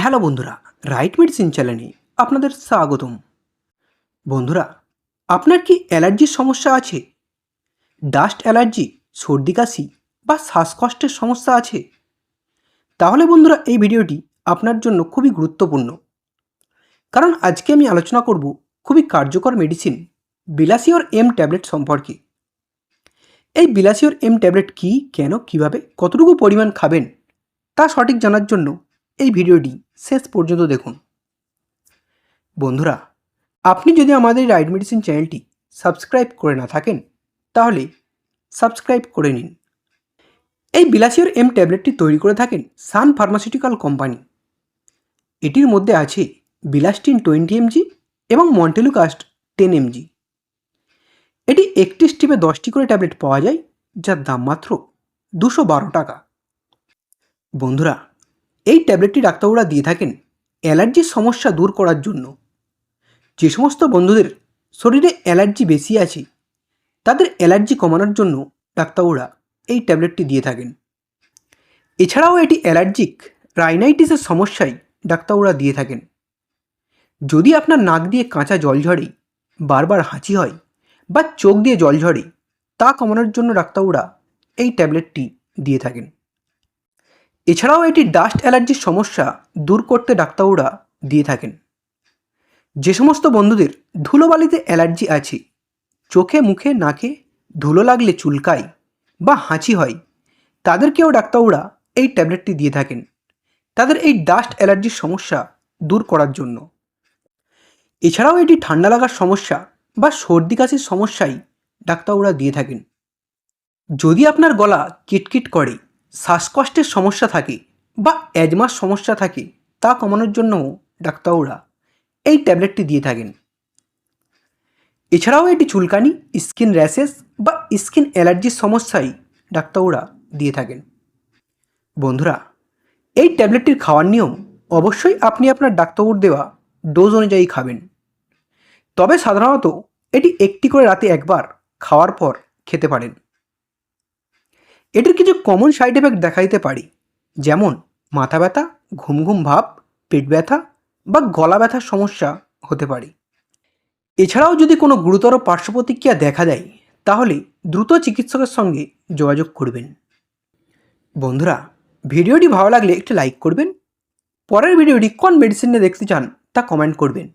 Hello বন্ধুরা, right medicine চ্যানেলে আপনাদের স্বাগতম। বন্ধুরা, আপনার কি অ্যালার্জির সমস্যা আছে? ডাস্ট অ্যালার্জি, সর্দি কাশি বা শ্বাসকষ্টের সমস্যা আছে? তাহলে বন্ধুরা এই ভিডিওটি আপনার জন্য খুবই গুরুত্বপূর্ণ। কারণ আজকে আমি আলোচনা করব খুবই কার্যকর মেডিসিন বিলাসিওর এম ট্যাবলেট সম্পর্কে। এই বিলাসিওর এম ট্যাবলেট কী, কেন, কিভাবে, কতটুকু পরিমাণ খাবেন তা সঠিক জানার জন্য এই ভিডিওটি শেষ পর্যন্ত দেখুন। বন্ধুরা, আপনি যদি আমাদের রাইট মেডিসিন চ্যানেলটি সাবস্ক্রাইব করে না থাকেন তাহলে সাবস্ক্রাইব করে নিন। এই বিলাসিওর এম ট্যাবলেটটি তৈরি করে থাকেন সান ফার্মাসিউটিক্যাল কোম্পানি। এটির মধ্যে আছে বিলাস্টিন 20 mg এবং মন্টেলুকাস্ট 10 mg। এটি একটি স্ট্রিপে 10টি করে ট্যাবলেট পাওয়া যায়, যার দাম মাত্র 212 টাকা। বন্ধুরা, এই ট্যাবলেটটি ডাক্তারবাবুরা দিয়ে থাকেন অ্যালার্জির সমস্যা দূর করার জন্য। যে সমস্ত বন্ধুদের শরীরে অ্যালার্জি বেশি আছে তাদের অ্যালার্জি কমানোর জন্য ডাক্তারবাবুরা এই ট্যাবলেটটি দিয়ে থাকেন। এছাড়াও এটি অ্যালার্জিক রাইনাইটিসের সমস্যায় ডাক্তারবাবুরা দিয়ে থাকেন। যদি আপনার নাক দিয়ে কাঁচা জল ঝরে, বারবার হাঁচি হয় বা চোখ দিয়ে জল ঝরে, তা কমানোর জন্য ডাক্তারবাবুরা এই ট্যাবলেটটি দিয়ে থাকেন। এছাড়াও এটি ডাস্ট অ্যালার্জির সমস্যা দূর করতে ডাক্তারবাবুরা দিয়ে থাকেন। যে সমস্ত বন্ধুদের ধুলোবালিতে অ্যালার্জি আছে, চোখে মুখে নাকে ধুলো লাগলে চুলকায় বা হাঁচি হয়, তাদেরকেও ডাক্তারবাবুরা এই ট্যাবলেটটি দিয়ে থাকেন তাদের এই ডাস্ট অ্যালার্জির সমস্যা দূর করার জন্য। এছাড়াও এটি ঠান্ডা লাগার সমস্যা বা সর্দি কাশির সমস্যায় ডাক্তারবাবুরা দিয়ে থাকেন। যদি আপনার গলা কিটকিট করে, শ্বাসকষ্টের সমস্যা থাকে বা অ্যাজমার সমস্যা থাকে, তা কমানোর জন্যও ডাক্তারবাবুরা এই ট্যাবলেটটি দিয়ে থাকেন। এছাড়াও এটি চুলকানি, স্কিন র্যাশেস বা স্কিন অ্যালার্জির সমস্যায় ডাক্তারবাবুরা দিয়ে থাকেন। বন্ধুরা, এই ট্যাবলেটটির খাওয়ার নিয়ম অবশ্যই আপনি আপনার ডাক্তারবাবুর দেওয়া ডোজ অনুযায়ী খাবেন। তবে সাধারণত এটি একটি করে রাতে একবার খাওয়ার পর খেতে পারেন। এটির কিছু কমন সাইড এফেক্ট দেখা দিতে পারে, যেমন মাথা ব্যথা, ঘুম ঘুম ভাব, পেট ব্যথা বা গলা ব্যথার সমস্যা হতে পারে। এছাড়াও যদি কোনো গুরুতর পার্শ্ব প্রতিক্রিয়া দেখা দেয় তাহলে দ্রুত চিকিৎসকের সঙ্গে যোগাযোগ করবেন। বন্ধুরা, ভিডিওটি ভালো লাগলে একটি লাইক করবেন। পরের ভিডিওটি কোন মেডিসিন নিয়ে দেখতে চান তা কমেন্ট করবেন।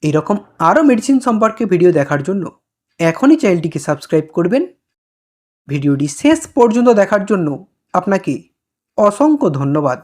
এইরকম আরও মেডিসিন সম্পর্কে ভিডিও দেখার জন্য এখনই চ্যানেলটিকে সাবস্ক্রাইব করবেন। ভিডিওটি শেষ পর্যন্ত দেখার জন্য আপনাকে অসংখ্য ধন্যবাদ।